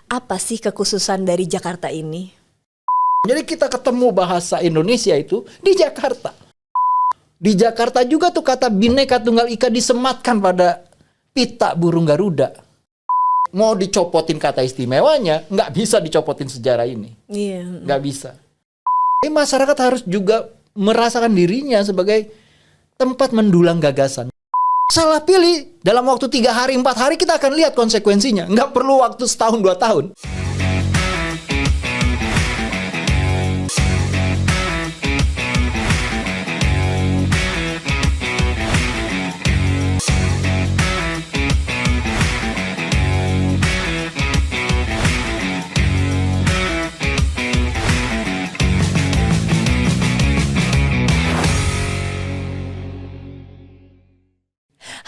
Apa sih kekhususan dari Jakarta ini? Jadi kita ketemu bahasa Indonesia itu di Jakarta. Di Jakarta juga tuh kata Bhinneka Tunggal Ika disematkan pada pita burung Garuda. Mau dicopotin kata istimewanya, nggak bisa dicopotin sejarah ini. Iya. Nggak bisa. Masyarakat harus juga merasakan dirinya sebagai tempat mendulang gagasan. Salah pilih, dalam waktu 3 hari, 4 hari kita akan lihat konsekuensinya. Nggak perlu waktu setahun, 2 tahun.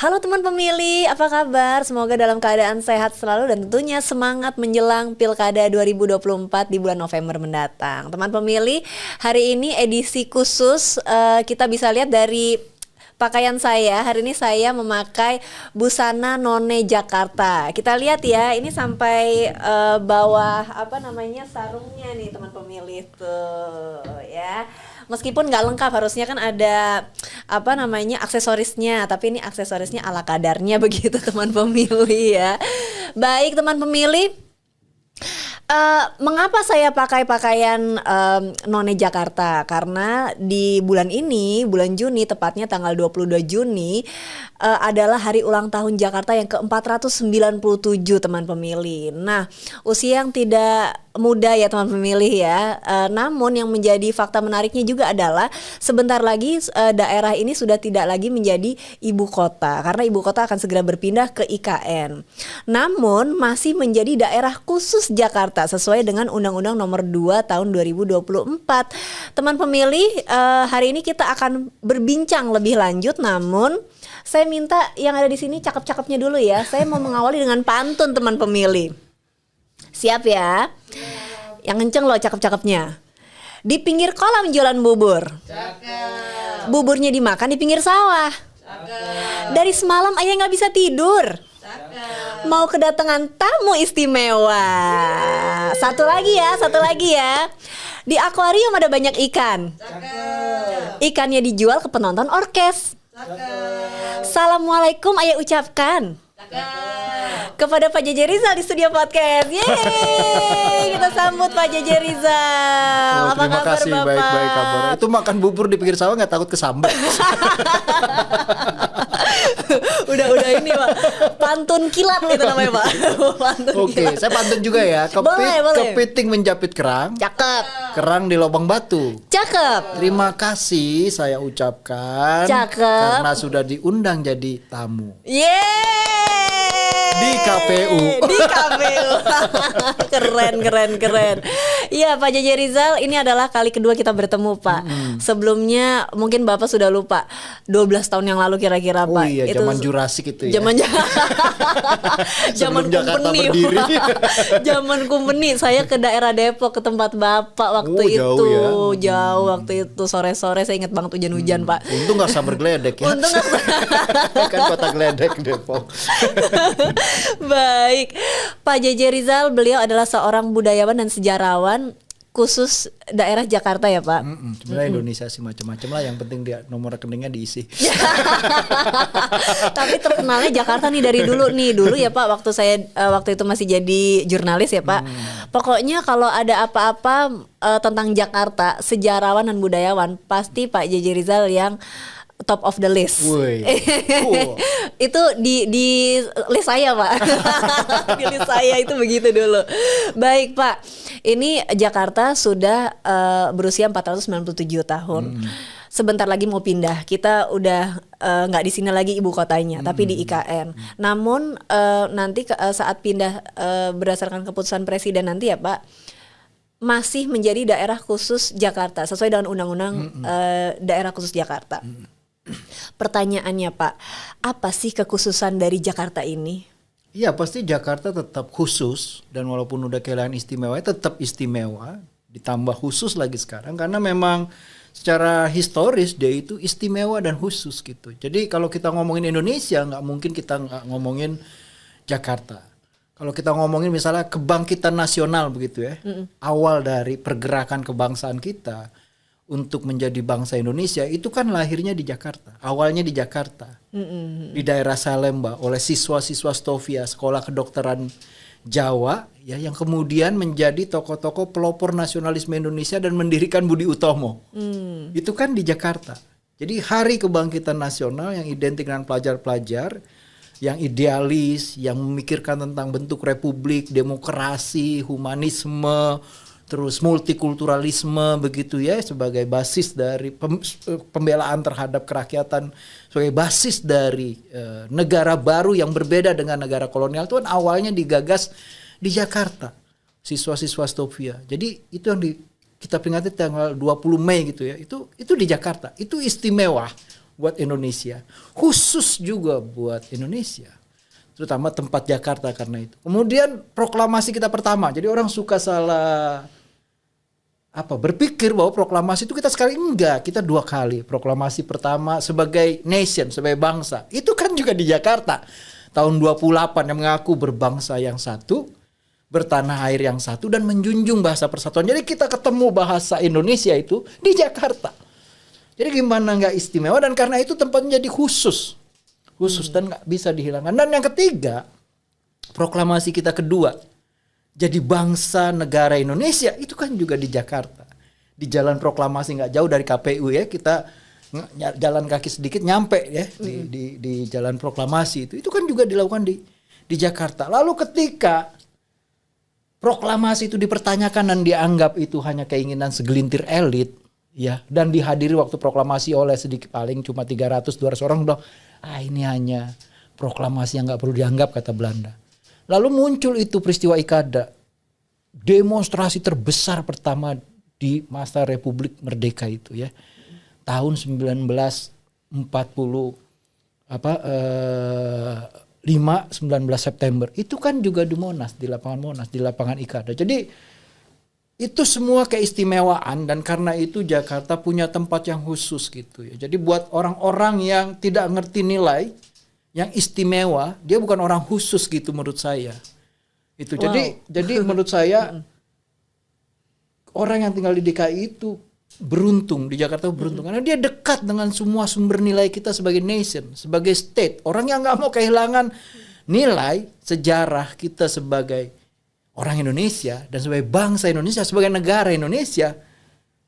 Halo teman pemilih, apa kabar? Semoga dalam keadaan sehat selalu dan tentunya semangat menjelang Pilkada 2024 di bulan November mendatang. Teman pemilih, hari ini edisi khusus, kita bisa lihat dari pakaian saya. Hari ini saya memakai busana None Jakarta. Kita lihat ya, ini sampai bawah sarungnya nih teman pemilih tuh ya. Meskipun nggak lengkap, harusnya kan ada aksesorisnya, tapi ini aksesorisnya ala kadarnya begitu teman pemilih ya. Baik teman pemilih, mengapa saya pakai pakaian None Jakarta? Karena di bulan ini, bulan Juni, tepatnya tanggal 22 Juni adalah hari ulang tahun Jakarta yang ke-497 teman pemilih. Nah, usia yang tidak muda ya teman pemilih ya. Namun yang menjadi fakta menariknya juga adalah sebentar lagi daerah ini sudah tidak lagi menjadi ibu kota, karena ibu kota akan segera berpindah ke IKN. Namun masih menjadi daerah khusus Jakarta sesuai dengan Undang-Undang Nomor 2 Tahun 2024. Teman pemilih, hari ini kita akan berbincang lebih lanjut, namun saya minta yang ada di sini cakep-cakepnya dulu ya. Saya mau mengawali dengan pantun teman pemilih. Siap ya? Yang kenceng loh cakep-cakepnya. Di pinggir kolam jualan bubur. Cakep. Buburnya dimakan di pinggir sawah. Cakep. Dari semalam ayah nggak bisa tidur. Cakep. Mau kedatangan tamu istimewa. Satu lagi ya. Di akuarium ada banyak ikan. Cakep. Ikannya dijual ke penonton orkes. Cakep. Assalamualaikum ayah ucapkan. Kepada Pak JJ Rizal di studio podcast. Yeay, kita sambut Pak JJ Rizal. Apa terima kabar kasih, Bapak? Baik kabar. Itu makan bubur di pinggir sawah nggak takut kesambar? udah ini Pak, pantun kilat itu namanya Pak. Oke, saya pantun juga ya. Boleh. Kepiting menjapit kerang. Cakep. Kerang di lubang batu. Cakep. Terima kasih saya ucapkan. Cakep. Karena sudah diundang jadi tamu. Yeay. Di KPU. Keren. Iya Pak JJ Rizal, ini adalah kali kedua kita bertemu Pak. Sebelumnya mungkin Bapak sudah lupa 12 tahun yang lalu kira-kira Pak. Oh iya, itu zaman Jurassic itu ya. Zaman Kumpeni. Zaman Kumpeni, saya ke daerah Depok ke tempat Bapak waktu itu. Jauh waktu itu, sore-sore saya ingat banget hujan-hujan Pak. Untung gak usah bergeledek ya. Kan kota geledek Depok. Baik, Pak JJ Rizal, beliau adalah seorang budayawan dan sejarawan khusus daerah Jakarta ya Pak. Sebenarnya Indonesia sih macam-macam lah, yang penting dia nomor rekeningnya diisi. Tapi terkenalnya Jakarta nih dari dulu ya Pak, waktu itu masih jadi jurnalis ya Pak. Pokoknya kalau ada apa-apa tentang Jakarta, sejarawan dan budayawan, pasti Pak JJ Rizal yang top of the list. Cool. Itu di list saya Pak. Di list saya itu begitu dulu. Baik Pak, ini Jakarta sudah berusia 497 tahun. Sebentar lagi mau pindah. Kita udah nggak di sini lagi ibu kotanya, tapi di IKN. Namun nanti saat pindah berdasarkan keputusan presiden nanti ya Pak, masih menjadi daerah khusus Jakarta sesuai dengan undang-undang daerah khusus Jakarta. Pertanyaannya Pak, apa sih kekhususan dari Jakarta ini? Iya, pasti Jakarta tetap khusus, dan walaupun udah kehilangan istimewa tetap istimewa, ditambah khusus lagi sekarang karena memang secara historis dia itu istimewa dan khusus gitu. Jadi kalau kita ngomongin Indonesia nggak mungkin kita nggak ngomongin Jakarta. Kalau kita ngomongin misalnya kebangkitan nasional begitu ya, awal dari pergerakan kebangsaan kita untuk menjadi bangsa Indonesia itu kan lahirnya di Jakarta. Awalnya di Jakarta, di daerah Salemba oleh siswa-siswa Stovia, sekolah kedokteran Jawa, ya, yang kemudian menjadi tokoh-tokoh pelopor nasionalisme Indonesia dan mendirikan Budi Utomo. Itu kan di Jakarta. Jadi hari kebangkitan nasional yang identik dengan pelajar-pelajar yang idealis, yang memikirkan tentang bentuk republik, demokrasi, humanisme, terus multikulturalisme begitu ya, sebagai basis dari pembelaan terhadap kerakyatan, sebagai basis dari negara baru yang berbeda dengan negara kolonial, itu kan awalnya digagas di Jakarta, siswa-siswa Stovia. Jadi itu yang kita peringati tanggal 20 Mei gitu ya, itu di Jakarta. Itu istimewa buat Indonesia, khusus juga buat Indonesia, terutama tempat Jakarta karena itu. Kemudian proklamasi kita pertama, jadi orang suka salah berpikir bahwa proklamasi itu kita sekali, enggak, kita 2 kali. Proklamasi pertama sebagai nation, sebagai bangsa, itu kan juga di Jakarta tahun 28 yang mengaku berbangsa yang satu, bertanah air yang satu, dan menjunjung bahasa persatuan. Jadi kita ketemu bahasa Indonesia itu di Jakarta. Jadi gimana nggak istimewa, dan karena itu tempatnya jadi khusus dan nggak bisa dihilangkan. Dan yang ketiga, proklamasi kita kedua jadi bangsa negara Indonesia itu kan juga di Jakarta, di Jalan Proklamasi, nggak jauh dari KPU ya, kita jalan kaki sedikit nyampe ya di Jalan Proklamasi itu kan juga dilakukan di Jakarta. Lalu ketika proklamasi itu dipertanyakan dan dianggap itu hanya keinginan segelintir elit, ya, dan dihadiri waktu proklamasi oleh sedikit paling cuma 300-200 orang, bilang, ini hanya proklamasi yang nggak perlu dianggap, kata Belanda. Lalu muncul itu peristiwa Ikada, demonstrasi terbesar pertama di masa Republik Merdeka itu ya, tahun 19 September. Itu kan juga di Monas, di lapangan Monas, di lapangan Ikada. Jadi itu semua keistimewaan, dan karena itu Jakarta punya tempat yang khusus gitu ya. Jadi buat orang-orang yang tidak ngerti nilai, yang istimewa, dia bukan orang khusus gitu menurut saya. Itu. Wow. Jadi menurut saya orang yang tinggal di DKI itu beruntung, di Jakarta beruntung karena dia dekat dengan semua sumber nilai kita sebagai nation, sebagai state. Orang yang nggak mau kehilangan nilai sejarah kita sebagai orang Indonesia dan sebagai bangsa Indonesia, sebagai negara Indonesia,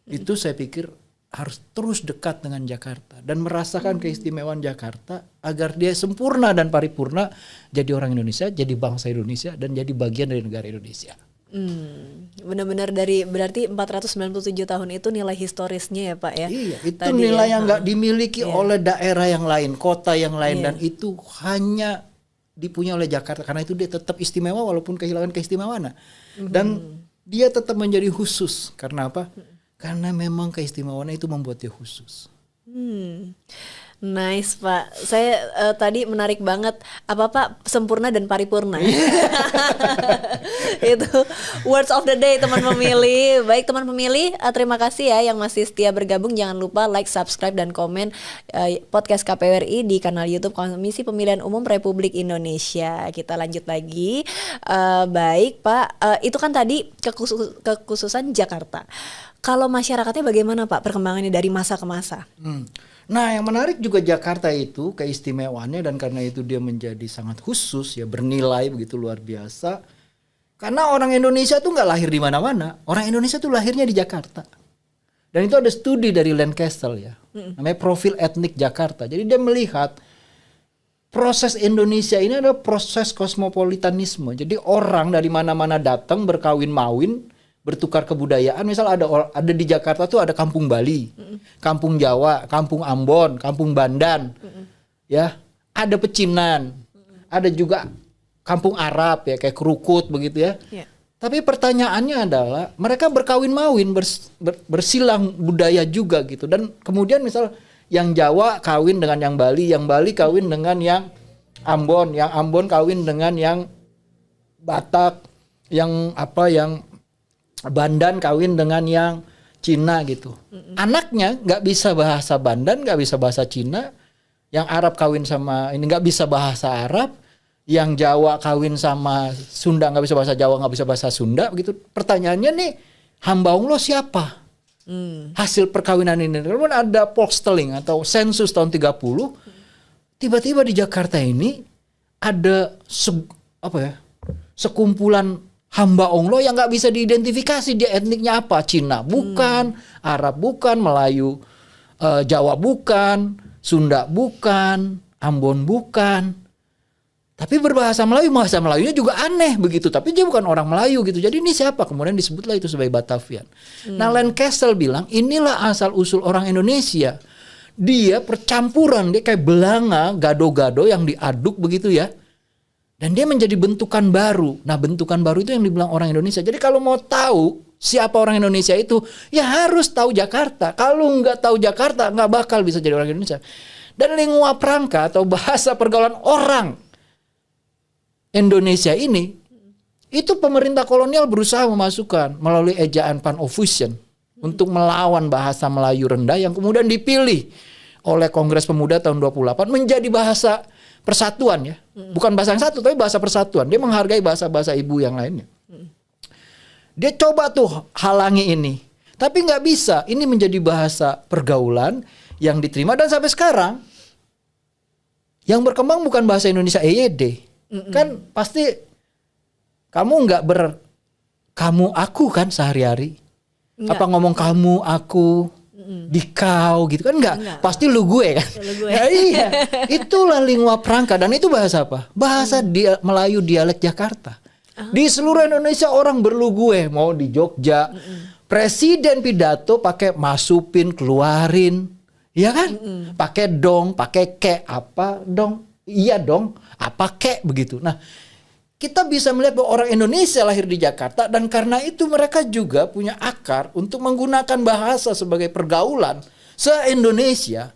itu saya pikir harus terus dekat dengan Jakarta dan merasakan keistimewaan Jakarta agar dia sempurna dan paripurna jadi orang Indonesia, jadi bangsa Indonesia, dan jadi bagian dari negara Indonesia. Benar-benar berarti 497 tahun itu nilai historisnya ya Pak ya. Iya, itu tadi nilai yang nggak dimiliki oleh daerah yang lain, kota yang lain, dan itu hanya dipunya oleh Jakarta, karena itu dia tetap istimewa walaupun kehilangan keistimewaan. Dan dia tetap menjadi khusus. Karena apa? Karena memang keistimewaannya itu membuat dia khusus. Nice Pak, saya tadi menarik banget apa Pak, sempurna dan paripurna. Itu words of the day teman pemilih. Baik teman pemilih, terima kasih ya yang masih setia bergabung. Jangan lupa like, subscribe, dan komen podcast KPU RI di kanal YouTube Komisi Pemilihan Umum Republik Indonesia. Kita lanjut lagi. Baik Pak, itu kan tadi kekhususan Jakarta. Kalau masyarakatnya bagaimana Pak perkembangannya dari masa ke masa? Nah, yang menarik juga Jakarta itu keistimewaannya, dan karena itu dia menjadi sangat khusus ya, bernilai begitu luar biasa. Karena orang Indonesia tuh nggak lahir di mana-mana, orang Indonesia tuh lahirnya di Jakarta. Dan itu ada studi dari Lancaster ya, namanya Profil Etnik Jakarta. Jadi dia melihat proses Indonesia ini adalah proses kosmopolitanisme. Jadi orang dari mana-mana datang berkawin-mawin, bertukar kebudayaan. Misal ada di Jakarta tuh ada Kampung Bali, Kampung Jawa, Kampung Ambon, Kampung Bandan, ya, ada Pecinan, ada juga Kampung Arab ya, kayak Krukut begitu ya. Tapi pertanyaannya adalah mereka berkawin-mawin, bersilang budaya juga gitu. Dan kemudian misal yang Jawa kawin dengan yang Bali kawin dengan yang Ambon kawin dengan yang Batak, yang Bandan kawin dengan yang Cina gitu. Anaknya nggak bisa bahasa Bandan, nggak bisa bahasa Cina. Yang Arab kawin sama ini nggak bisa bahasa Arab. yang Jawa kawin sama Sunda nggak bisa bahasa Jawa, nggak bisa bahasa Sunda begitu. Pertanyaannya nih, hamba Allah siapa? Hasil perkawinan ini. Lalu ada polling atau sensus tahun 30, tiba-tiba di Jakarta ini ada sekumpulan hamba Allah yang nggak bisa diidentifikasi dia etniknya apa. Cina bukan, Arab bukan, Melayu, Jawa bukan, Sunda bukan, Ambon bukan. Tapi berbahasa Melayu, bahasa Melayunya juga aneh begitu. Tapi dia bukan orang Melayu gitu. Jadi ini siapa? Kemudian disebutlah itu sebagai Batavian. Nah, Lancaster bilang inilah asal usul orang Indonesia. Dia percampuran, dia kayak belanga, gado-gado yang diaduk begitu ya. Dan dia menjadi bentukan baru. Nah, bentukan baru itu yang dibilang orang Indonesia. Jadi kalau mau tahu siapa orang Indonesia itu, ya harus tahu Jakarta. Kalau nggak tahu Jakarta, nggak bakal bisa jadi orang Indonesia. Dan lingua franca atau bahasa pergaulan orang Indonesia ini, itu pemerintah kolonial berusaha memasukkan melalui ejaan Pan-Ofusian untuk melawan bahasa Melayu rendah yang kemudian dipilih oleh Kongres Pemuda tahun 28 menjadi bahasa persatuan ya. Bukan bahasa yang satu, tapi bahasa persatuan. Dia menghargai bahasa-bahasa ibu yang lainnya. Dia coba tuh halangi ini. Tapi nggak bisa. Ini menjadi bahasa pergaulan yang diterima. Dan sampai sekarang, yang berkembang bukan bahasa Indonesia EYD. Kan pasti kamu nggak kamu aku kan sehari-hari. Apa ngomong kamu, aku, dikau gitu kan enggak. Pasti lu gue kan. Ya, iya. Itulah lingua franca dan itu bahasa apa? Bahasa Melayu dialek Jakarta. Di seluruh Indonesia orang berlu gue, mau di Jogja. Presiden pidato pakai masupin, keluarin. Ya kan? Pakai dong, pakai ke apa dong? Iya dong, apa kek begitu. Nah, kita bisa melihat bahwa orang Indonesia lahir di Jakarta dan karena itu mereka juga punya akar untuk menggunakan bahasa sebagai pergaulan se-Indonesia.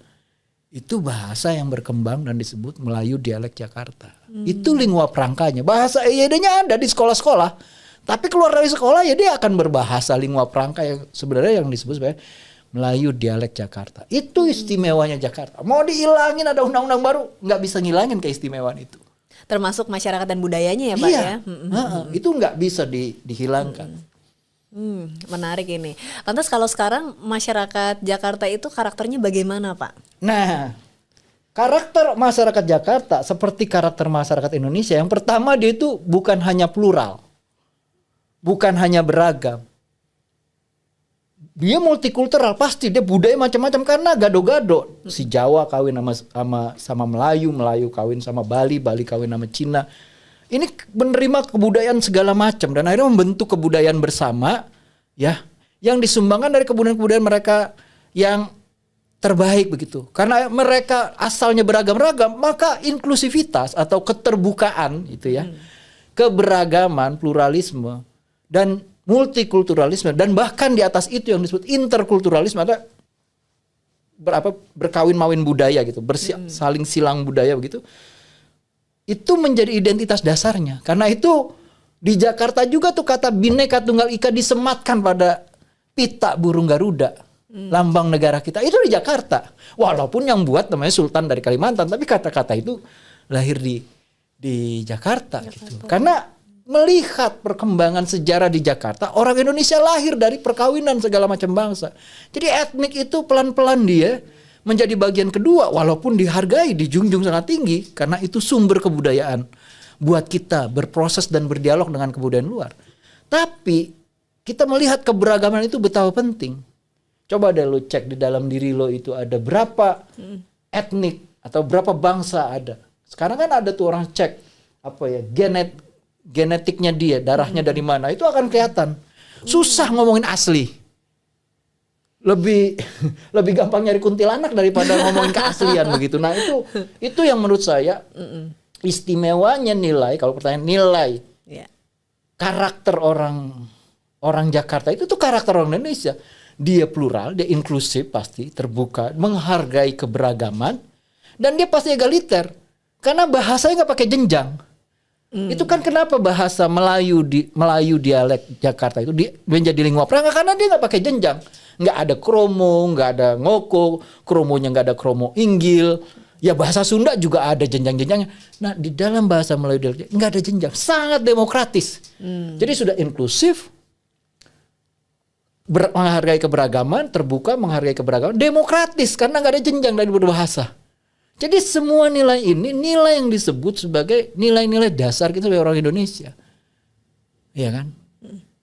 Itu bahasa yang berkembang dan disebut Melayu dialek Jakarta. Itu lingua francanya. Bahasa EYD-nya ada di sekolah-sekolah. Tapi keluar dari sekolah ya dia akan berbahasa lingua franca yang sebenarnya yang disebut sebagai Melayu dialek Jakarta. Itu istimewanya Jakarta. Mau dihilangin ada undang-undang baru, nggak bisa ngilangin keistimewaan itu. Termasuk masyarakat dan budayanya ya Pak ya? Itu nggak bisa dihilangkan. Menarik ini. Lantas kalau sekarang masyarakat Jakarta itu karakternya bagaimana Pak? Nah, karakter masyarakat Jakarta seperti karakter masyarakat Indonesia. Yang pertama dia itu bukan hanya plural. Bukan hanya beragam. Dia multikultural pasti, dia budaya macam-macam karena gado-gado. Si Jawa kawin sama Melayu, Melayu kawin sama Bali, Bali kawin sama Cina. Ini menerima kebudayaan segala macam dan akhirnya membentuk kebudayaan bersama ya, yang disumbangkan dari kebudayaan mereka yang terbaik begitu. Karena mereka asalnya beragam-ragam, maka inklusivitas atau keterbukaan itu ya. Keberagaman, pluralisme dan multikulturalisme dan bahkan di atas itu yang disebut interkulturalisme ada berkawin mawin budaya gitu, saling silang budaya begitu. Itu menjadi identitas dasarnya. Karena itu di Jakarta juga tuh kata Bhinneka Tunggal Ika disematkan pada pita burung Garuda, lambang negara kita. Itu di Jakarta. Walaupun yang buat namanya Sultan dari Kalimantan, tapi kata-kata itu lahir di Jakarta gitu. Karena melihat perkembangan sejarah di Jakarta, orang Indonesia lahir dari perkawinan segala macam bangsa. Jadi etnik itu pelan-pelan dia menjadi bagian kedua, walaupun dihargai, dijunjung sangat tinggi, karena itu sumber kebudayaan buat kita berproses dan berdialog dengan kebudayaan luar. Tapi kita melihat keberagaman itu betapa penting. Coba deh lo cek di dalam diri lo itu ada berapa etnik atau berapa bangsa ada. Sekarang kan ada tuh orang cek genetiknya dia, darahnya dari mana, itu akan kelihatan. Susah ngomongin asli. Lebih gampang nyari kuntilanak daripada ngomongin keaslian begitu. Nah, itu yang menurut saya istimewanya nilai, kalau pertanyaan nilai karakter orang Jakarta itu tuh karakter orang Indonesia. Dia plural, dia inklusif pasti, terbuka, menghargai keberagaman dan dia pasti egaliter. Karena bahasanya nggak pakai jenjang. Itu kan kenapa bahasa Melayu dialek Jakarta itu menjadi lingua franca karena dia nggak pakai jenjang, nggak ada kromo, nggak ada ngoko, kromonya nggak ada kromo inggil, Ya bahasa Sunda juga ada jenjang-jenjangnya. Nah di dalam bahasa Melayu dialek nggak ada jenjang, sangat demokratis. Jadi sudah inklusif, menghargai keberagaman, terbuka, menghargai keberagaman, demokratis karena nggak ada jenjang dari berbahasa. Jadi semua nilai ini nilai yang disebut sebagai nilai-nilai dasar kita sebagai orang Indonesia, iya kan?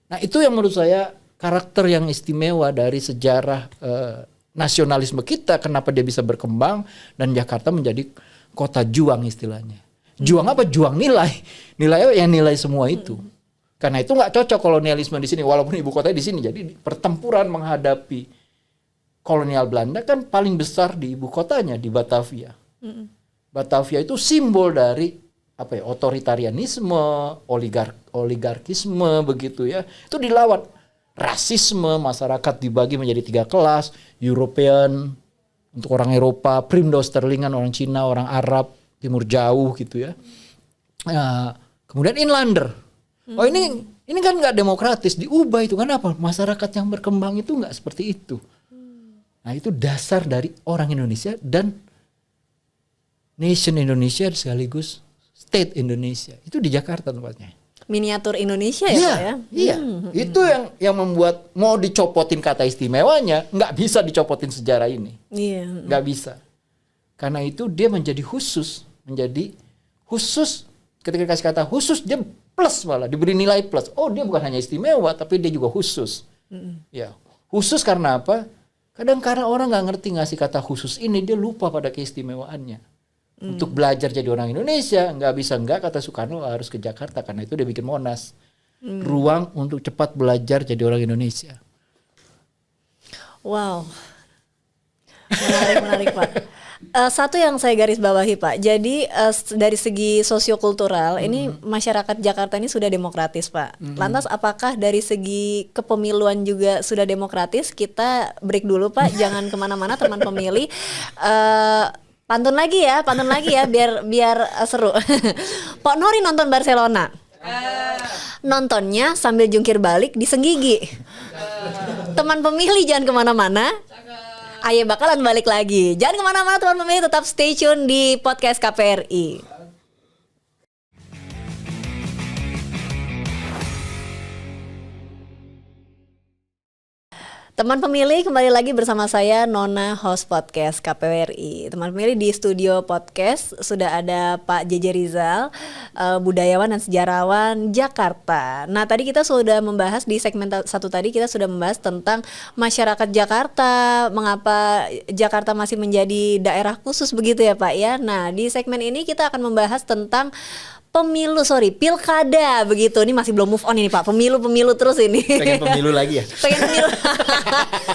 Nah itu yang menurut saya karakter yang istimewa dari sejarah nasionalisme kita, kenapa dia bisa berkembang dan Jakarta menjadi kota juang istilahnya. Juang apa? Juang nilai. Nilai yang nilai semua itu. Karena itu nggak cocok kolonialisme di sini, walaupun ibu kotanya di sini. Jadi pertempuran menghadapi kolonial Belanda kan paling besar di ibu kotanya, di Batavia. Batavia itu simbol dari apa ya? Otoritarianisme, oligarkisme begitu ya. Itu dilawan. Rasisme, masyarakat dibagi menjadi 3 kelas, European untuk orang Eropa, Primdoosterlingan orang Cina, orang Arab, Timur Jauh gitu ya. Kemudian inlander. Oh ini kan nggak demokratis, diubah itu. Kenapa? Masyarakat yang berkembang itu nggak seperti itu. Nah itu dasar dari orang Indonesia dan nation Indonesia sekaligus state Indonesia. Itu di Jakarta tempatnya. Miniatur Indonesia ya Pak ya? Iya, itu yang membuat mau dicopotin kata istimewanya, nggak bisa dicopotin sejarah ini. Iya. Nggak bisa. Karena itu dia menjadi khusus. Ketika dikasih kata khusus, dia plus malah, diberi nilai plus. Oh dia bukan hanya istimewa, tapi dia juga khusus. Ya, khusus karena apa? Kadang karena orang nggak ngerti ngasih kata khusus ini, dia lupa pada keistimewaannya. Untuk belajar jadi orang Indonesia, nggak kata Soekarno harus ke Jakarta, karena itu dia bikin Monas. Ruang untuk cepat belajar jadi orang Indonesia. Wow, menarik Pak. Satu yang saya garis bawahi Pak, jadi dari segi sosiokultural ini masyarakat Jakarta ini sudah demokratis Pak. Lantas apakah dari segi kepemiluan juga sudah demokratis? Kita break dulu Pak, jangan kemana-mana teman pemilih. Pantun lagi ya biar seru. Pak Nori nonton Barcelona. Nontonnya sambil jungkir balik di Senggigi. Teman pemilih jangan kemana-mana. Ayo bakalan balik lagi. Jangan kemana-mana teman pemilih, tetap stay tune di podcast KPRI. Teman pemilih, kembali lagi bersama saya Nona, host podcast KPRI. Teman pemilih, di studio podcast sudah ada Pak JJ Rizal, budayawan dan sejarawan Jakarta. Nah tadi kita sudah membahas di segmen satu tadi, kita sudah membahas tentang masyarakat Jakarta, mengapa Jakarta masih menjadi daerah khusus begitu ya Pak ya. Nah di segmen ini kita akan membahas tentang pilkada begitu. Ini masih belum move on ini Pak, pemilu terus ini. Pengen pemilu lagi ya? Pengen pemilu.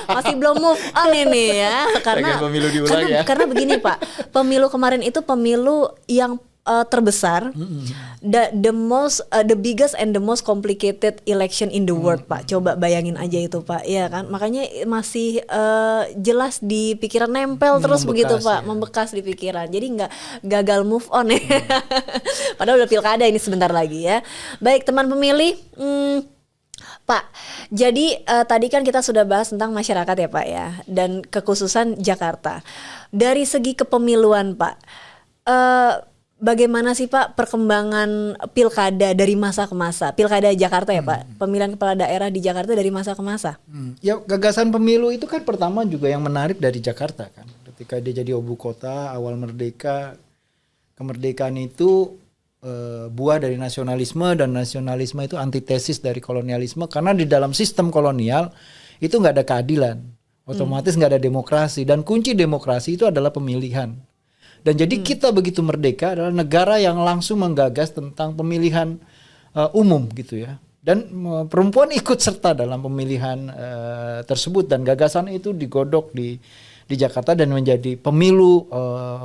Masih belum move on ini ya. Karena pemilu diulang ya. Karena begini Pak, pemilu kemarin itu pemilu yang terbesar, the biggest and the most complicated election in the world Pak. Coba bayangin aja itu Pak, ya kan. Makanya masih jelas di pikiran, nempel terus begitu Pak, membekas di pikiran. Jadi nggak gagal move on ya. Padahal udah pilkada ini sebentar lagi ya. Baik teman pemilih. Pak, jadi tadi kan kita sudah bahas tentang masyarakat ya Pak ya, dan kekhususan Jakarta. Dari segi kepemiluan Pak, bagaimana sih Pak perkembangan pilkada dari masa ke masa? Pilkada Jakarta ya Pak, pemilihan kepala daerah di Jakarta dari masa ke masa. Ya gagasan pemilu itu kan pertama juga yang menarik dari Jakarta kan. Ketika dia jadi ibu kota awal merdeka, kemerdekaan itu buah dari nasionalisme, dan nasionalisme itu antitesis dari kolonialisme, karena di dalam sistem kolonial itu nggak ada keadilan, otomatis nggak ada demokrasi, dan kunci demokrasi itu adalah pemilihan. Dan jadi kita begitu merdeka adalah negara yang langsung menggagas tentang pemilihan umum gitu ya, dan perempuan ikut serta dalam pemilihan tersebut, dan gagasan itu digodok di Jakarta dan menjadi pemilu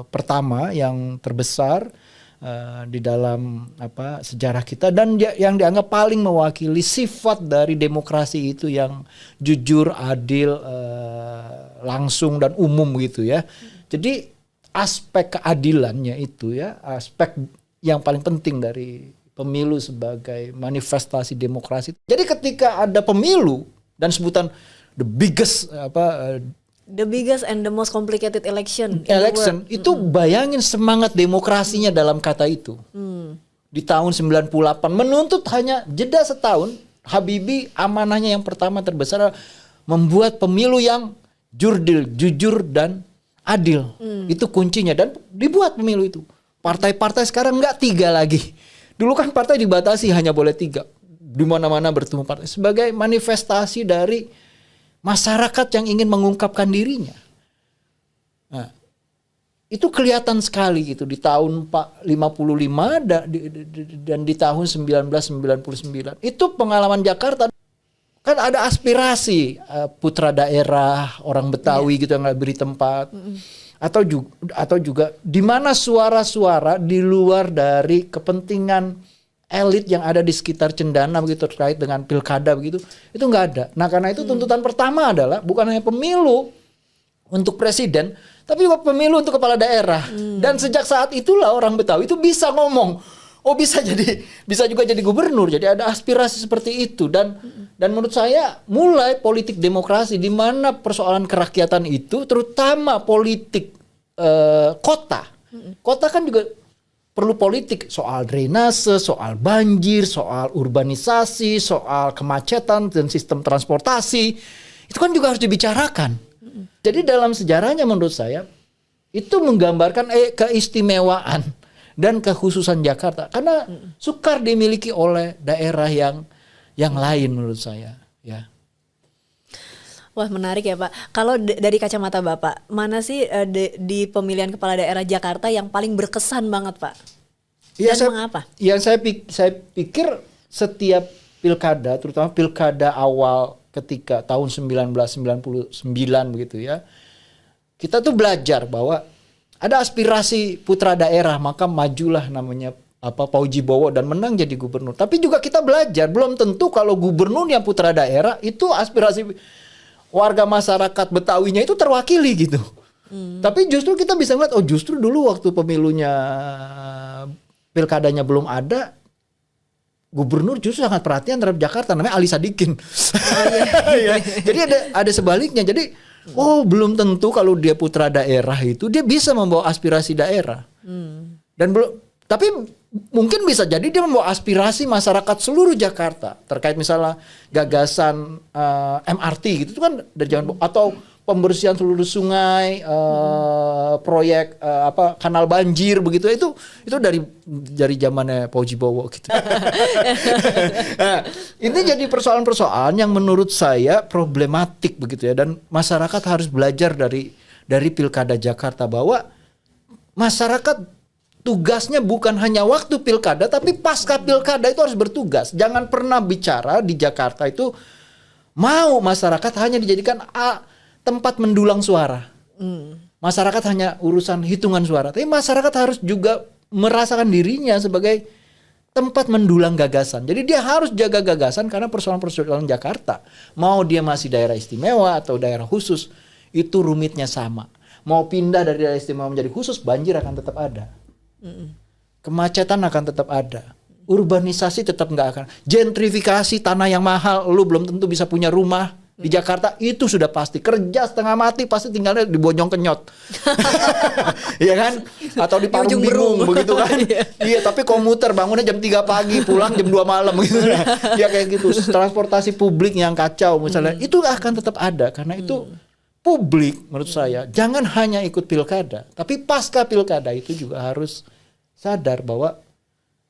pertama yang terbesar di dalam sejarah kita, dan yang dianggap paling mewakili sifat dari demokrasi itu yang jujur, adil, langsung dan umum gitu ya. Jadi aspek keadilannya itu ya, aspek yang paling penting dari pemilu sebagai manifestasi demokrasi. Jadi ketika ada pemilu dan sebutan the biggest The biggest and the most complicated election in the Election world. itu bayangin semangat demokrasinya dalam kata itu. Di tahun 98 menuntut hanya jeda setahun, Habibie amanahnya yang pertama terbesar adalah membuat pemilu yang jujur dan adil. Itu kuncinya dan dibuat pemilu itu. Partai-partai sekarang nggak 3 lagi. Dulu kan partai dibatasi hanya boleh 3. Di mana-mana bertemu partai sebagai manifestasi dari masyarakat yang ingin mengungkapkan dirinya. Nah, itu kelihatan sekali gitu di tahun 55 dan di tahun 1999. Itu pengalaman Jakarta. Kan ada aspirasi putra daerah, orang Betawi gitu yang nggak beri tempat. Atau juga di mana suara-suara di luar dari kepentingan elit yang ada di sekitar Cendana begitu terkait dengan pilkada begitu, itu nggak ada. Nah karena itu tuntutan pertama adalah bukan hanya pemilu untuk presiden, tapi juga pemilu untuk kepala daerah. Dan sejak saat itulah orang Betawi itu bisa ngomong, oh bisa juga jadi gubernur. Jadi ada aspirasi seperti itu dan menurut saya mulai politik demokrasi di mana persoalan kerakyatan itu, terutama politik kota kan juga perlu politik soal drainase, soal banjir, soal urbanisasi, soal kemacetan dan sistem transportasi. Itu kan juga harus dibicarakan. Jadi dalam sejarahnya menurut saya itu menggambarkan keistimewaan dan kekhususan Jakarta karena sukar dimiliki oleh daerah yang lain menurut saya, ya. Wah menarik ya Pak. Kalau dari kacamata Bapak, mana sih di pemilihan kepala daerah Jakarta yang paling berkesan banget Pak? Dan mengapa? Saya pikir setiap pilkada, terutama pilkada awal ketika tahun 1999 begitu ya, kita tuh belajar bahwa ada aspirasi putra daerah, maka majulah namanya Pauji Bowo dan menang jadi gubernur. Tapi juga kita belajar belum tentu kalau gubernurnya putra daerah itu aspirasi warga masyarakat Betawinya itu terwakili gitu. Tapi justru kita bisa ngeliat, oh justru dulu waktu pemilunya pilkadanya belum ada, gubernur justru sangat perhatian terhadap Jakarta, namanya Ali Sadikin. Ya, jadi ada sebaliknya. Jadi belum tentu kalau dia putra daerah itu dia bisa membawa aspirasi daerah. Dan tapi mungkin bisa jadi dia membawa aspirasi masyarakat seluruh Jakarta terkait misalnya gagasan MRT gitu itu kan dari zaman atau pembersihan seluruh sungai, proyek kanal banjir begitu itu dari zamannya Pauji Bowo gitu. Nah, ini jadi persoalan-persoalan yang menurut saya problematik begitu ya dan masyarakat harus belajar dari pilkada Jakarta bahwa masyarakat tugasnya bukan hanya waktu pilkada, tapi pasca pilkada itu harus bertugas. Jangan pernah bicara di Jakarta itu mau masyarakat hanya dijadikan tempat mendulang suara. Masyarakat hanya urusan hitungan suara. Tapi masyarakat harus juga merasakan dirinya sebagai tempat mendulang gagasan. Jadi dia harus jaga gagasan karena persoalan-persoalan Jakarta. Mau dia masih daerah istimewa atau daerah khusus, itu rumitnya sama. Mau pindah dari daerah istimewa menjadi khusus, banjir akan tetap ada. Kemacetan akan tetap ada. Urbanisasi tetap nggak akan. Gentrifikasi tanah yang mahal, lu belum tentu bisa punya rumah di Jakarta, itu sudah pasti. Kerja setengah mati pasti tinggalnya di Bojong Kenyot. Iya kan? Atau di Parung Bingung begitu kan. Iya, tapi komuter bangunnya jam 3 pagi, pulang jam 2 malam gitu. Ya kayak gitu. Transportasi publik yang kacau misalnya, itu akan tetap ada karena itu publik menurut saya jangan hanya ikut pilkada, tapi pasca pilkada itu juga harus sadar bahwa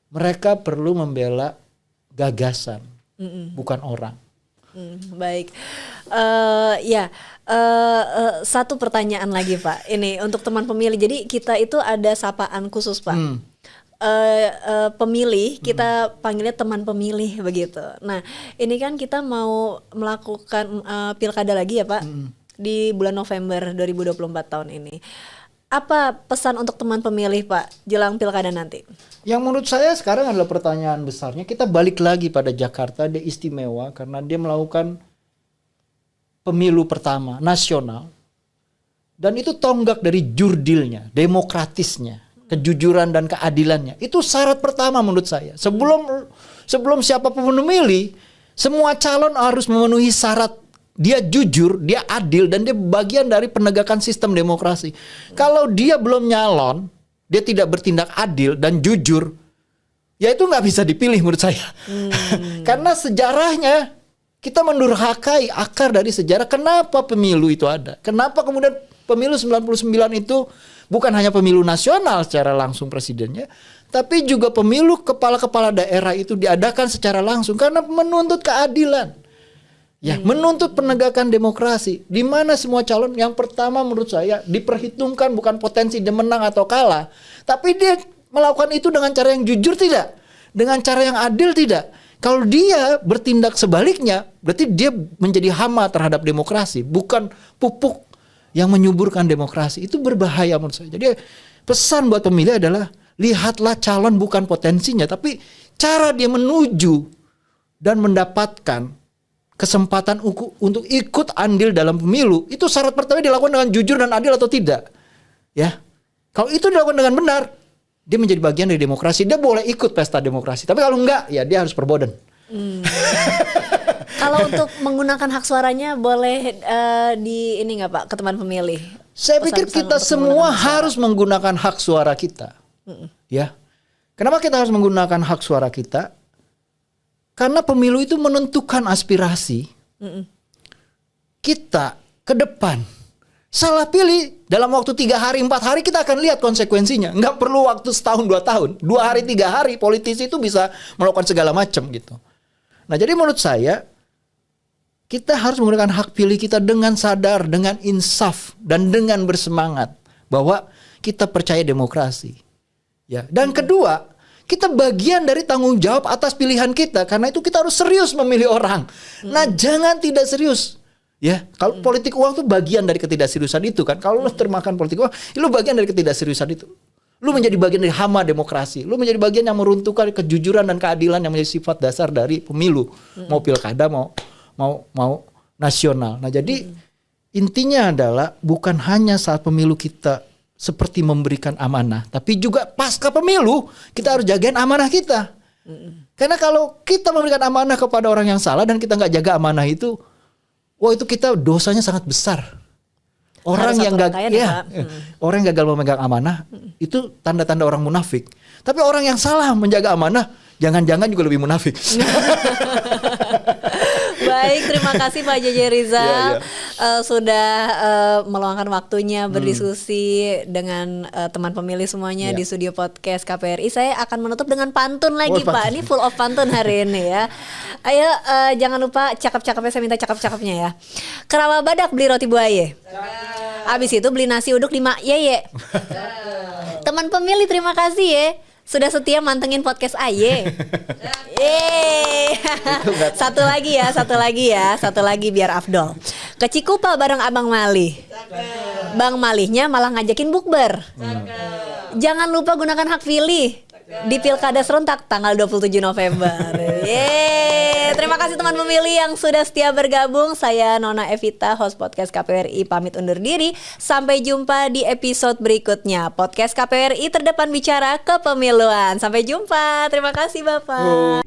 mereka perlu membela gagasan, bukan orang. Baik, satu pertanyaan lagi Pak. Ini untuk teman pemilih. Jadi kita itu ada sapaan khusus Pak. Pemilih kita panggilnya teman pemilih begitu. Nah ini kan kita mau melakukan pilkada lagi ya Pak di bulan November 2024 tahun ini. Apa pesan untuk teman pemilih Pak jelang pilkada nanti? Yang menurut saya sekarang adalah pertanyaan besarnya, kita balik lagi pada Jakarta. Dia istimewa karena dia melakukan pemilu pertama nasional dan itu tonggak dari jurdilnya, demokratisnya, kejujuran dan keadilannya. Itu syarat pertama menurut saya. Sebelum siapapun memilih, semua calon harus memenuhi syarat dia jujur, dia adil, dan dia bagian dari penegakan sistem demokrasi. Kalau dia belum nyalon, dia tidak bertindak adil dan jujur, ya itu nggak bisa dipilih menurut saya. Karena sejarahnya, kita mendurhakai akar dari sejarah kenapa pemilu itu ada. Kenapa kemudian pemilu 99 itu bukan hanya pemilu nasional secara langsung presidennya, tapi juga pemilu kepala-kepala daerah itu diadakan secara langsung karena menuntut keadilan. Ya, menuntut penegakan demokrasi di mana semua calon yang pertama menurut saya diperhitungkan bukan potensi dia menang atau kalah, tapi dia melakukan itu dengan cara yang jujur tidak, dengan cara yang adil tidak. Kalau dia bertindak sebaliknya, berarti dia menjadi hama terhadap demokrasi, bukan pupuk yang menyuburkan demokrasi. Itu berbahaya menurut saya. Jadi pesan buat pemilih adalah lihatlah calon bukan potensinya, tapi cara dia menuju dan mendapatkan kesempatan untuk ikut andil dalam pemilu. Itu syarat pertama dilakukan dengan jujur dan adil atau tidak. Ya, kalau itu dilakukan dengan benar, dia menjadi bagian dari demokrasi. Dia boleh ikut pesta demokrasi. Tapi kalau enggak, ya dia harus perboden. Kalau untuk menggunakan hak suaranya boleh di ini nggak Pak ke teman pemilih? Saya pikir kita semua harus menggunakan hak suara kita. Ya, kenapa kita harus menggunakan hak suara kita? Karena pemilu itu menentukan aspirasi kita ke depan. Salah pilih dalam waktu 3 hari 4 hari kita akan lihat konsekuensinya. Nggak perlu waktu setahun 2 tahun, 2 hari 3 hari politisi itu bisa melakukan segala macam gitu. Nah jadi menurut saya kita harus menggunakan hak pilih kita dengan sadar, dengan insaf dan dengan bersemangat bahwa kita percaya demokrasi. Ya, dan kedua, kita bagian dari tanggung jawab atas pilihan kita. Karena itu kita harus serius memilih orang. Nah, jangan tidak serius. Ya, kalau politik uang itu bagian dari ketidakseriusan itu kan. Kalau lu termakan politik uang, lu bagian dari ketidakseriusan itu. Lu menjadi bagian dari hama demokrasi. Lu menjadi bagian yang meruntuhkan kejujuran dan keadilan yang menjadi sifat dasar dari pemilu. Mau pilkada, mau nasional. Nah, jadi intinya adalah bukan hanya saat pemilu kita seperti memberikan amanah, tapi juga pasca pemilu kita harus jagain amanah kita. Karena kalau kita memberikan amanah kepada orang yang salah dan kita nggak jaga amanah itu, wah itu kita dosanya sangat besar. Orang yang orang yang gagal memegang amanah itu tanda-tanda orang munafik. Tapi orang yang salah menjaga amanah, jangan-jangan juga lebih munafik. Baik, terima kasih Pak JJ Rizal sudah meluangkan waktunya berdiskusi dengan teman pemilih semuanya di studio podcast KPRI. Saya akan menutup dengan pantun lagi Pak. Ini full of pantun hari ini ya. Ayo jangan lupa cakep-cakepnya, saya minta cakep-cakepnya ya. Kerawa badak beli roti buaya. Abis itu beli nasi uduk 5 yeye. Teman pemilih terima kasih ya. Sudah setia mantengin podcast Aye. Satu lagi biar Afdol. Ke Cikupa bareng Abang Malih. Bang Malihnya malah ngajakin bukber. Jangan lupa gunakan hak pilih di Pilkada serentak tanggal 27 November. Terima kasih teman pemilih yang sudah setia bergabung. Saya Nona Evita, host podcast KPRI, pamit undur diri. Sampai jumpa di episode berikutnya. Podcast KPRI terdepan bicara kepemiluan. Sampai jumpa. Terima kasih Bapak.